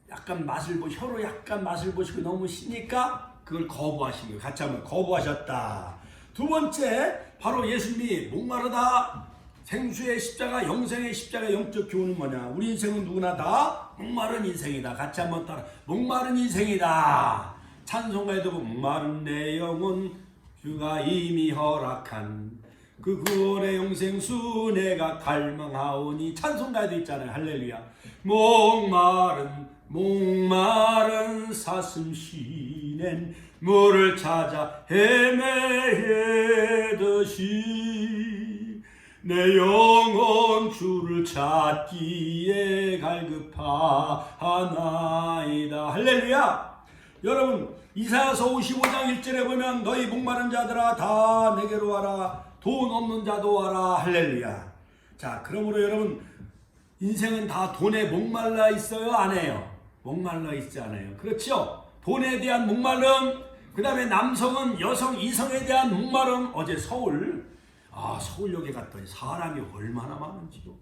[SPEAKER 1] 약간 맛을 혀로 약간 맛을 보시고 너무 시니까 그걸 거부하신 거예요. 같이 한번 거부하셨다. 두 번째, 바로 예수님이 목마르다. 생수의 십자가, 영생의 십자가 영적 교훈은 뭐냐? 우리 인생은 누구나 다 목마른 인생이다. 같이 한번 따라. 목마른 인생이다. 찬송가에도 목마른 내 영혼 주가 이미 허락한 그 구원의 영생수 내가 갈망하오니. 찬송가에도 있잖아요. 할렐루야. 목마른 사슴 쉬는 물을 찾아 헤매듯이 내 영혼 주를 찾기에 갈급하나이다. 할렐루야. 여러분, 이사야서 55장 1절에 보면 너희 목마른 자들아 다 내게로 와라. 돈 없는 자도 와라. 할렐루야. 자, 그러므로 여러분, 인생은 다 돈에 목말라 있어요? 안 해요? 목말라 있지 않아요? 그렇죠? 돈에 대한 목마름, 그 다음에 남성은 여성, 이성에 대한 목마름. 어제 서울역에 갔더니 사람이 얼마나 많은지요.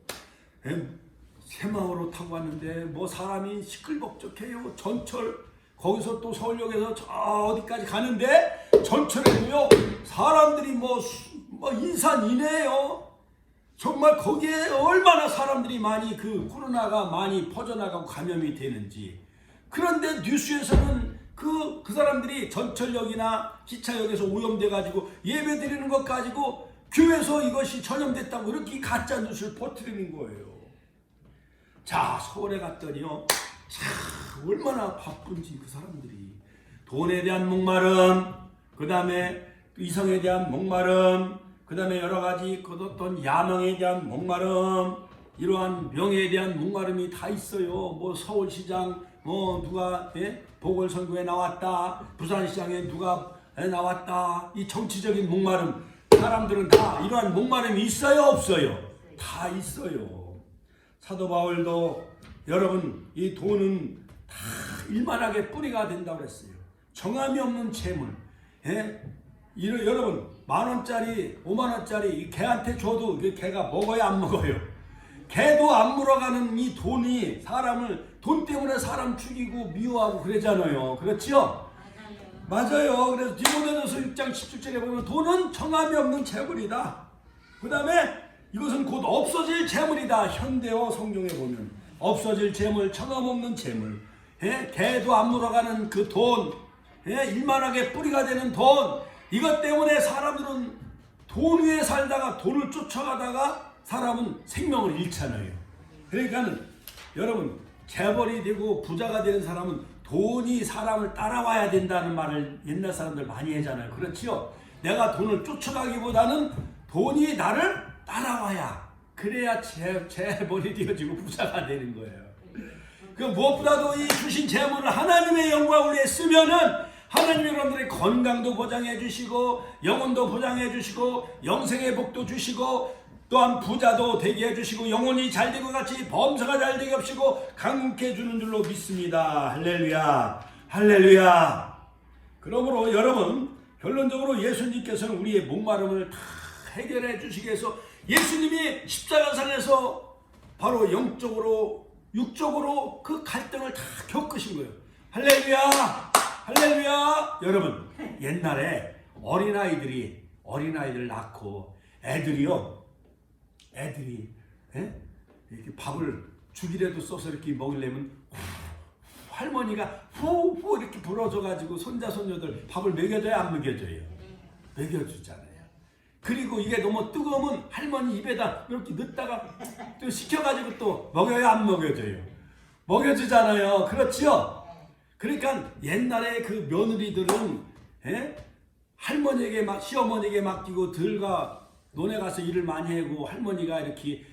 [SPEAKER 1] 새마을로 타고 왔는데 뭐 사람이 시끌벅적해요. 전철, 거기서 또 서울역에서 저 어디까지 가는데 전철에도요 사람들이 뭐 인산이네요. 정말 거기에 얼마나 사람들이 많이 그 코로나가 많이 퍼져나가고 감염이 되는지. 그런데 뉴스에서는 그 사람들이 전철역이나 기차역에서 오염돼 가지고 예배 드리는 것 가지고 교회에서 이것이 전염됐다고 이렇게 가짜 뉴스를 퍼뜨리는 거예요. 자, 서울에 갔더니요, 참 얼마나 바쁜지 그 사람들이. 돈에 대한 목마름, 그 다음에 이성에 대한 목마름, 그 다음에 여러 가지 그 어떤 야망에 대한 목마름, 이러한 명예에 대한 목마름이 다 있어요. 뭐 서울시장 누가 보궐선거에 나왔다, 부산시장에 누가 나왔다, 이 정치적인 목마름. 사람들은 다 이러한 목마름이 있어요, 없어요? 다 있어요. 사도 바울도 여러분, 이 돈은 다 일만하게 뿌리가 된다고 그랬어요. 정함이 없는 재물. 여러분 10,000원짜리 50,000원짜리 개한테 줘도 개가 먹어야 안 먹어요? 개도 안 물어가는 이 돈이 사람을, 돈 때문에 사람 죽이고 미워하고 그러잖아요. 그렇죠? 맞아요. 그래서 디모데전서 6장 17절에 보면 돈은 정함이 없는 재물이다. 그 다음에 이것은 곧 없어질 재물이다. 현대어 성경에 보면 없어질 재물, 정함 없는 재물, 개도 안 물어가는 그 돈, 일만하게 뿌리가 되는 돈, 이것 때문에 사람들은 돈 위에 살다가 돈을 쫓아가다가 사람은 생명을 잃잖아요. 그러니까 여러분 재벌이 되고 부자가 되는 사람은 돈이 사람을 따라와야 된다는 말을 옛날 사람들 많이 하잖아요. 그렇지요? 내가 돈을 쫓아가기보다는 돈이 나를 따라와야, 그래야 재벌이 되어지고 부자가 되는 거예요. 그 무엇보다도 이 주신 재물을 하나님의 영광을 위해 쓰면은 하나님 여러분들의 건강도 보장해 주시고 영혼도 보장해 주시고 영생의 복도 주시고 또한 부자도 되게 해주시고 영혼이 잘 되고 같이 범사가 잘 되게 하시고 강국해 해주는 줄로 믿습니다. 할렐루야, 할렐루야. 그러므로 여러분 결론적으로 예수님께서는 우리의 목마름을 다 해결해 주시기 위해서 예수님이 십자가상에서 바로 영적으로 육적으로 그 갈등을 다 겪으신 거예요. 할렐루야, 할렐루야. 여러분 옛날에 어린아이들 낳고 애들이 이렇게 밥을 죽이라도 써서 이렇게 먹으려면 할머니가 후후 이렇게 불어줘가지고 손자 손녀들 밥을 먹여줘야 안 먹여줘요? 먹여주잖아요. 그리고 이게 너무 뜨거우면 할머니 입에다 이렇게 넣다가 또 식혀가지고 또 먹여야 안 먹여줘요? 먹여주잖아요. 그렇죠? 그러니까 옛날에 그 며느리들은 할머니에게 시어머니에게 맡기고 들과 논에 가서 일을 많이 하고 할머니가 이렇게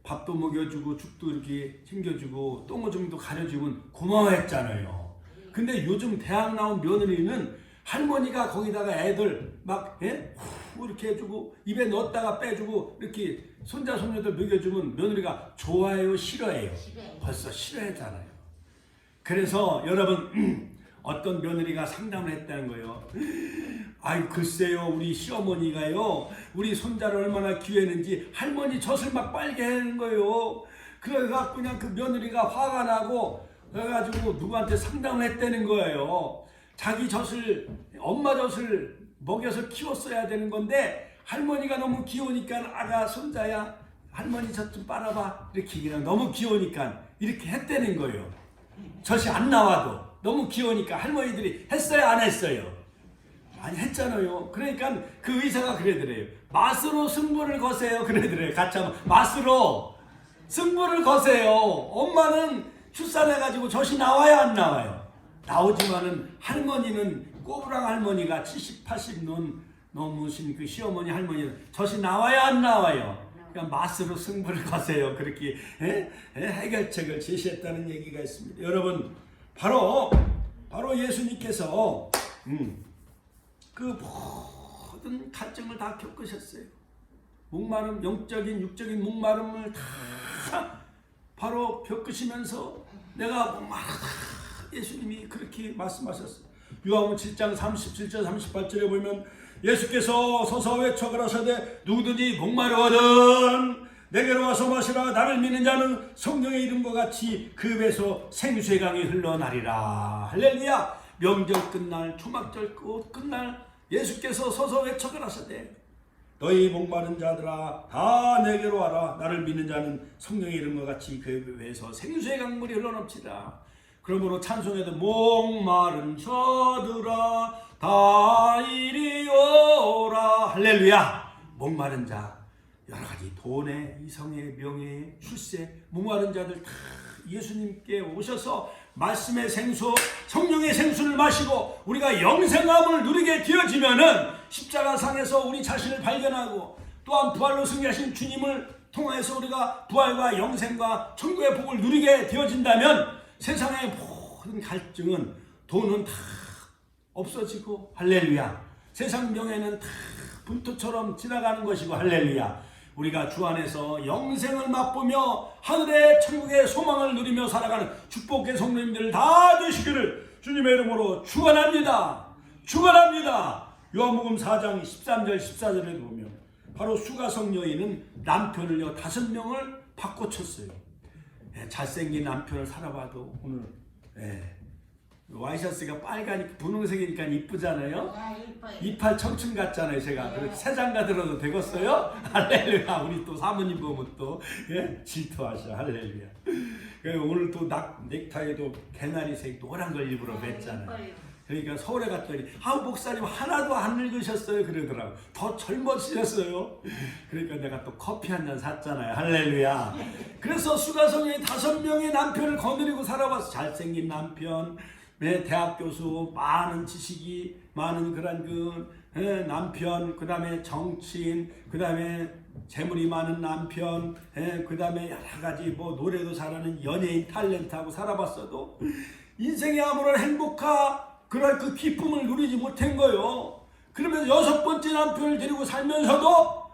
[SPEAKER 1] 밥도 먹여주고 죽도 이렇게 챙겨주고 똥오줌도 가려주면 고마워했잖아요. 근데 요즘 대학 나온 며느리는 할머니가 거기다가 애들 막 이렇게 해주고 입에 넣었다가 빼주고 이렇게 손자 손녀들 먹여주면 며느리가 좋아해요, 싫어해요? 벌써 싫어했잖아요. 그래서 여러분 어떤 며느리가 상담을 했다는 거예요. 아이 글쎄요, 우리 시어머니가요 우리 손자를 얼마나 귀했는지 할머니 젖을 막 빨게 하는 거예요. 그래갖고 그냥 그 며느리가 화가 나고 그래가지고 누구한테 상담을 했다는 거예요. 자기 젖을, 엄마 젖을 먹여서 키웠어야 되는 건데 할머니가 너무 귀여우니까 아가 손자야 할머니 젖 좀 빨아봐 이렇게 그냥 너무 귀여우니까 이렇게 했다는 거예요. 젖이 안 나와도 너무 귀여우니까 할머니들이 했어요, 안 했어요? 많이 했잖아요. 그러니까 그 의사가 그러더래요. 맛으로 승부를 거세요. 그러더래요. 같이 하면 맛으로 승부를 거세요. 엄마는 출산해가지고 젖이 나와야 안 나와요? 나오지만은 할머니는 꼬부랑 할머니가 70, 80 넘으신 그 시어머니 할머니는 젖이 나와야 안 나와요? 그러니까 맛으로 승부를 거세요. 그렇게 해결책을 제시했다는 얘기가 있습니다. 여러분 바로 예수님께서 그 모든 갈증을 다 겪으셨어요. 목마름, 영적인 육적인 목마름을 다 바로 겪으시면서 내가 목마르다 예수님이 그렇게 말씀하셨어요. 요한복음 7장 37절 38절에 보면 예수께서 서서 외쳐 가라사대 누구든지 목마르거든 내게로 와서 마시라. 나를 믿는 자는 성령의 이름과 같이 그 배에서 생수의 강이 흘러나리라. 할렐루야. 명절 끝날, 초막절 끝날 예수께서 서서 외쳐 가라사대 너희 목마른 자들아 다 내게로 와라. 나를 믿는 자는 성령의 이름과 같이 그 배에서 생수의 강물이 흘러넘치라. 그러므로 찬송에도 목마른 자들아 다 이리 오라. 할렐루야. 목마른 자, 여러 가지 돈에, 이성에, 명예에, 출세, 목마른 자들 다 예수님께 오셔서 말씀의 생수, 성령의 생수를 마시고 우리가 영생함을 누리게 되어지면은 십자가상에서 우리 자신을 발견하고 또한 부활로 승리하신 주님을 통해서 우리가 부활과 영생과 천국의 복을 누리게 되어진다면 세상의 모든 갈증은, 돈은 다 없어지고 할렐루야. 세상 명예는 다 분토처럼 지나가는 것이고 할렐루야. 우리가 주 안에서 영생을 맛보며 하늘의 천국의 소망을 누리며 살아가는 축복의 성도님들을 다 되시길 주시기를 주님의 이름으로 축원합니다. 축원합니다. 요한복음 4장 13절 14절에 보면 바로 수가성 여인은 남편을요 5명을 바꿔쳤어요. 잘생긴 남편을 살아봐도 오늘 와이셔츠가 빨간 분홍색이니까 이쁘잖아요. 이빨 청춘 같잖아요. 제가 그래서 새 장가 들어도 되겠어요? 할렐루야. 우리 또 사모님 보면 또 질투하셔. 할렐루야. 오늘 또 넥타이도 개나리색 노란 걸 일부러 맸잖아요. 그러니까 서울에 갔더니 목사님 하나도 안 늙으셨어요 그러더라고. 더 젊어지셨어요. 그러니까 내가 또 커피 한 잔 샀잖아요. 할렐루야. 그래서 수가성이 5명의 남편을 거느리고 살아봤어. 잘생긴 남편, 대학 교수, 많은 지식이 많은 그런 남편, 그 다음에 정치인, 그 다음에 재물이 많은 남편, 그 다음에 여러 가지 노래도 잘하는 연예인 탤런트하고 살아봤어도 인생의 아무런 그럴 그 기쁨을 누리지 못한 거예요. 그러면서 6번째 남편을 데리고 살면서도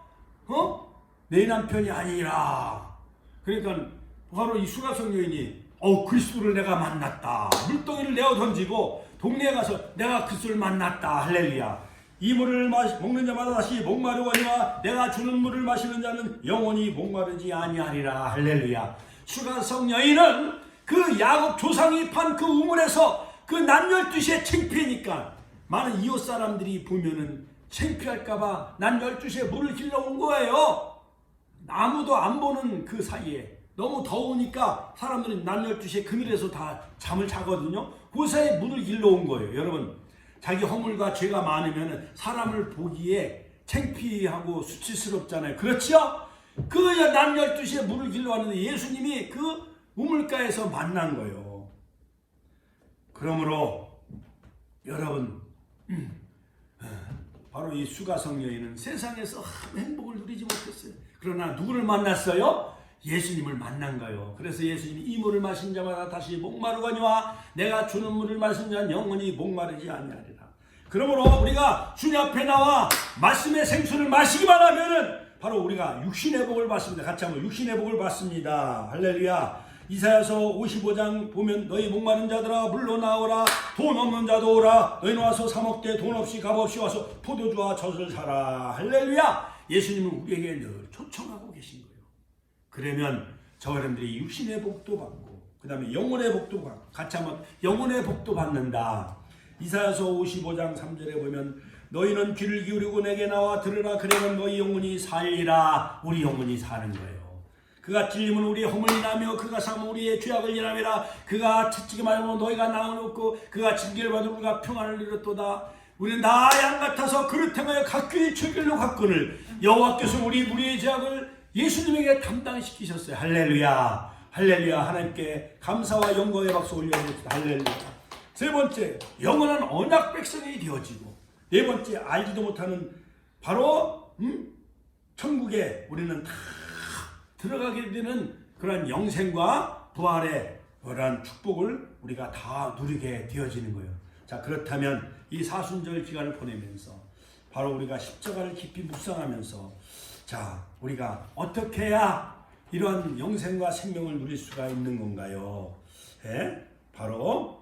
[SPEAKER 1] 내 남편이 아니라. 그러니까 바로 이 수가성 여인이 그리스도를 내가 만났다. 물동이를 내어 던지고 동네에 가서 내가 그리스도를 만났다. 할렐루야. 이 물을 먹는 자마다 다시 목마르거니와 내가 주는 물을 마시는 자는 영원히 목마르지 아니하리라. 할렐루야. 수가성 여인은 그 야곱 조상이 판 그 우물에서 그 낮 12시에 창피하니까 많은 이웃 사람들이 보면은 창피할까봐 낮 12시에 물을 길러온 거예요. 아무도 안 보는 그 사이에 너무 더우니까 사람들은 낮 12시에 그늘에서 다 잠을 자거든요. 그 사이에 물을 길러온 거예요. 여러분, 자기 허물과 죄가 많으면 사람을 보기에 창피하고 수치스럽잖아요. 그렇죠? 그 낮 12시에 물을 길러왔는데 예수님이 그 우물가에서 만난 거예요. 그러므로 여러분, 바로 이 수가성 여인은 세상에서 행복을 누리지 못했어요. 그러나 누구를 만났어요? 예수님을 만난 거예요. 그래서 예수님이 이 물을 마신 자마다 다시 목마르거니와 내가 주는 물을 마신 자는 영원히 목마르지 아니하리라. 그러므로 우리가 주님 앞에 나와 말씀의 생수를 마시기만 하면은 바로 우리가 육신의 복을 받습니다. 같이 한번 육신의 복을 받습니다. 할렐루야. 이사야서 55장 보면 너희 목마른 자들아 물로 나오라. 돈 없는 자도 오라. 너희는 와서 사 먹되 돈 없이 값 없이 와서 포도주와 젖을 사라. 할렐루야. 예수님은 우리에게 늘 초청하고 계신 거예요. 그러면 저 여러분들이 육신의 복도 받고 그 다음에 영혼의 복도 받고 같이 한번 영혼의 복도 받는다. 이사야서 55장 3절에 보면 너희는 귀를 기울이고 내게 나와 들으라. 그러면 너희 영혼이 살리라. 우리 영혼이 사는 거예요. 그가 찔림은 우리의 허물이 나며 그가 삼은 우리의 죄악을 인하매라. 그가 채찍이 말고 너희가 나눠놓고 그가 징계를 받으 우리가 평안을 이뤘도다. 우리는 다 양 같아서 그릇 행하여 각귀의 죄길로 갔거늘 여호와께서 우리의 죄악을 예수님에게 담당시키셨어요. 할렐루야. 할렐루야. 하나님께 감사와 영광의 박수 올려드립니다. 할렐루야. 세 번째, 영원한 언약 백성이 되어지고 네 번째, 알지도 못하는 바로 천국에 우리는 다 들어가게 되는 그런 영생과 부활의 그런 축복을 우리가 다 누리게 되어지는 거예요. 자, 그렇다면 이 사순절 기간을 보내면서 바로 우리가 십자가를 깊이 묵상하면서 자, 우리가 어떻게 해야 이러한 영생과 생명을 누릴 수가 있는 건가요? 바로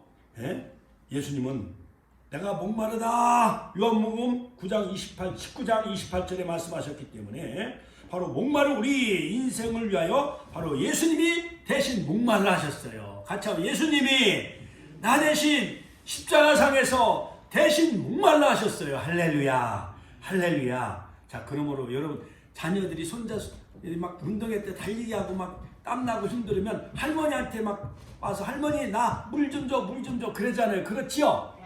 [SPEAKER 1] 예수님은 내가 목마르다. 요한복음 19장 28절에 말씀하셨기 때문에 바로 목마른 우리 인생을 위하여 바로 예수님이 대신 목말라 하셨어요. 같이 한번 예수님이 나 대신 십자가상에서 대신 목말라 하셨어요. 할렐루야. 할렐루야. 자, 그러므로 여러분 자녀들이 손자 막 운동회 때 달리기 하고 막 땀나고 힘들으면 할머니한테 막 와서 할머니 나 물 좀 줘, 물 좀 줘 그러잖아요. 그렇지요?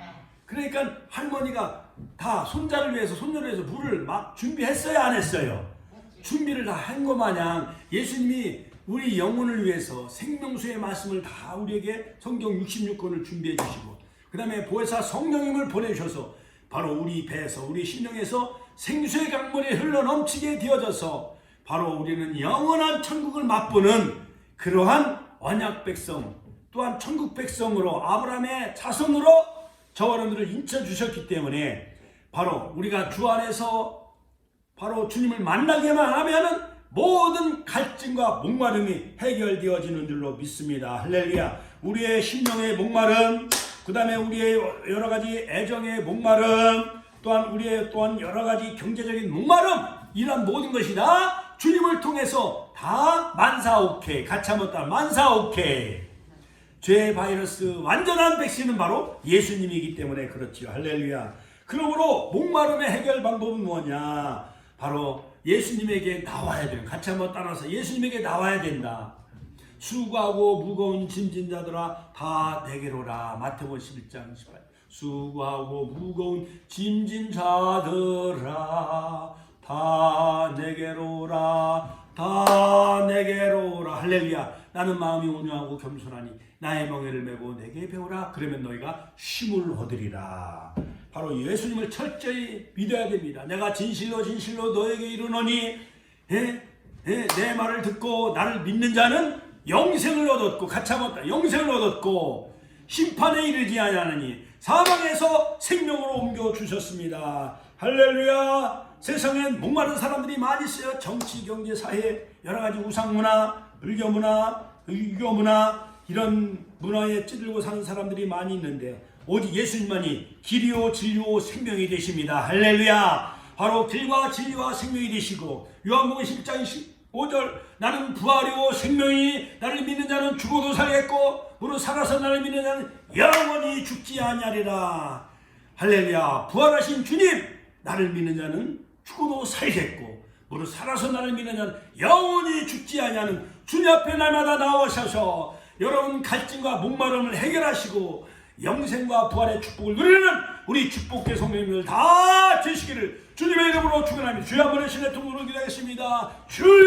[SPEAKER 1] 그러니까 할머니가 다 손자를 위해서 손녀를 위해서 물을 막 준비했어요, 안 했어요? 준비를 다 한 것 마냥 예수님이 우리 영혼을 위해서 생명수의 말씀을 다 우리에게 성경 66권을 준비해 주시고 그 다음에 보혜사 성령님을 보내주셔서 바로 우리 배에서 우리 심령에서 생수의 강물이 흘러넘치게 되어져서 바로 우리는 영원한 천국을 맛보는 그러한 언약 백성 또한 천국 백성으로 아브라함의 자손으로 저와 여러분들을 인쳐주셨기 때문에 바로 우리가 주 안에서 바로 주님을 만나게만 하면은 모든 갈증과 목마름이 해결되어지는 줄로 믿습니다. 할렐루야. 우리의 심령의 목마름, 그 다음에 우리의 여러 가지 애정의 목마름, 또한 우리의 또한 여러 가지 경제적인 목마름, 이런 모든 것이 다 주님을 통해서 다 만사오케이, 같이 한번 따라 만사오케이. 죄 바이러스 완전한 백신은 바로 예수님이기 때문에 그렇지요. 할렐루야. 그러므로 목마름의 해결 방법은 뭐냐? 바로 예수님에게 나와야 돼요. 같이 한번 따라서 예수님에게 나와야 된다. 수고하고 무거운 짐진 자들아 다 내게로라. 마태복음 11장 18. 수고하고 무거운 짐진 자들아 다 내게로라. 다 내게로라. 할렐루야. 나는 마음이 온유하고 겸손하니 나의 멍에를 메고 내게 배우라. 그러면 너희가 쉼을 얻으리라. 바로 예수님을 철저히 믿어야 됩니다. 내가 진실로 너에게 이르노니 내 말을 듣고 나를 믿는 자는 영생을 얻었고, 같이 한번 영생을 얻었고 심판에 이르지 아니하느니 사망에서 생명으로 옮겨주셨습니다. 할렐루야. 세상엔 목마른 사람들이 많이 있어요. 정치, 경제, 사회, 여러 가지 우상문화, 불교문화, 유교문화, 이런 문화에 찌들고 사는 사람들이 많이 있는데 오직 예수님만이 길이요 진리요 생명이 되십니다. 할렐루야. 바로 길과 진리와 생명이 되시고, 요한복음 10장 15절 나는 부활이요 생명이 나를 믿는 자는 죽어도 살겠고 무릇 살아서 나를 믿는 자는 영원히 죽지 아니하리라. 할렐루야. 부활하신 주님, 나를 믿는 자는 죽어도 살겠고 무릇 살아서 나를 믿는 자는 영원히 죽지 아니하는 주님 앞에 날마다 나오셔서 여러분 갈증과 목마름을 해결하시고 영생과 부활의 축복을 누리는 우리 축복의 성도님들 다 되시기를 주님의 이름으로 축원합니다. 주여 한번 신의 통로로 기도하겠습니다. 주